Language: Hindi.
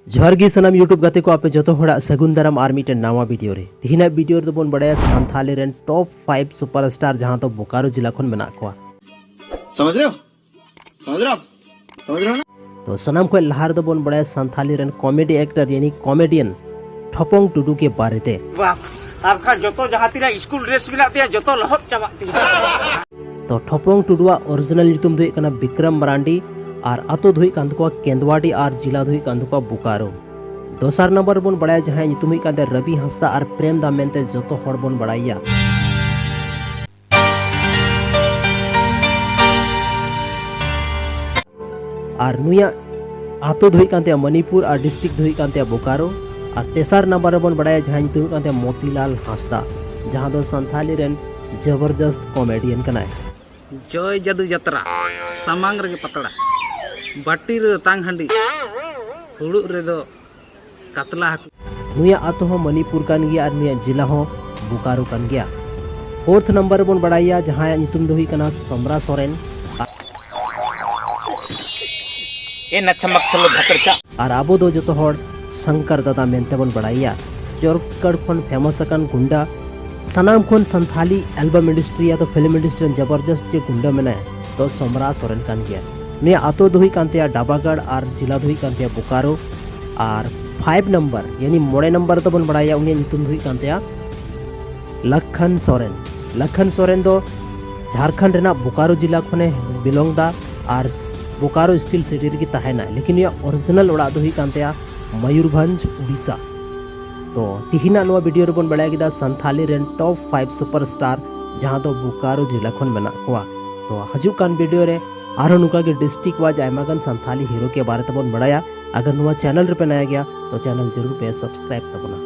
जोहार गे सनाम यूट्यूब गाते को आपे जतो होड़ा सगुन दाराम आर मिटे नवा वीडियो रे तिहिना वीडियो रे bone बड़ाया Santhali rain top 5 superstar जहां तो बोकारो जिला खन मेना कोआ समझ रहे हो ना। तो सनाम को लहार दो bone बड़ाया Santhali rain comedy actor यानी कॉमेडियन ठपोंग टुडू के बारे ते आपका जतो जहां तिना स्कूल ड्रेस मिला तिया जतो लहट चाबा तिया। तो ठपोंग टुडुआ ओरिजिनल ᱧᱩᱛᱩᱢ ᱫᱚ ᱠᱟᱱᱟ विक्रम मरांडी और आतो धुई कांदको केंदवाड़ी और जिला धुई कांदको बोकारो। दोसर नंबर बोन बड़ाया जहां ᱧᱩᱛᱩᱢ हुई कांदे रवि हंसदा और प्रेम दा मेनते जतो हड़ बोन बड़ाया। और नुया आतो धुई कांते मणिपुर और डिस्ट्रिक्ट धुई कांते बोकारो। और तेसर नंबर बोन बड़ाया जहां ᱧᱩᱛᱩᱢ हुई कांते मोतीलाल हंसदा जहां दो संथाली रेन जबरदस्त कॉमेडियन कनाय। जय जादू यात्रा सामांग रे पतड़ा बाटी रे तांग हंडी हुड़ु रे दो कतला नुया आतो हो मणिपुर कान गया और नुया जिला हो बोकारो कान गया। फोर्थ नंबर बोन बड़ाया जहां ᱧᱩᱛᱩᱢ दो हुई कना समरा सोरेन ए नचमक चलो धकड़चा और आबो दो जतो होड़ शंकर दादा मेनते बोन बड़ाया। चोरकड़ खन फेमस अकन गुंडा सनाम खन संथाली एल्बम इंडस्ट्री या तो फिल्म इंडस्ट्री जबरदस्त जो गुंडा मेना तो समरा सोरेन कान गया। नुया आतो दो हुई कांते डाबागढ़ और जिला दो हुई कांते बोकारो। और 5 नंबर यानी मोड़े नंबर तो बन बड़ाया उन्हें ᱧᱩᱛᱩᱢ दो हुई कांते लखन सोरेन। लखन सोरेन दो झारखंड रेना बोकारो जिला खने बिलोंग दा और बोकारो स्टील सिटी रे तहना लेकिन ये ओरिजिनल ओड़ा दो हुई कांते मयूरभंज उड़ीसा। तो तिहिना नवा वीडियो रे बन बड़ाया गिदा संथाली रेन टॉप 5 सुपरस्टार जहां तो बोकारो जिला खन मेना कोआ। तो हजू कान वीडियो रे आरो नुका के डिस्ट्रिक्ट वाइज आयमागन संथाली हीरो के बारे तबन बड़ाया। अगर नुआ चैनल रे पे नया गया तो चैनल जरूर पे सब्सक्राइब तबना।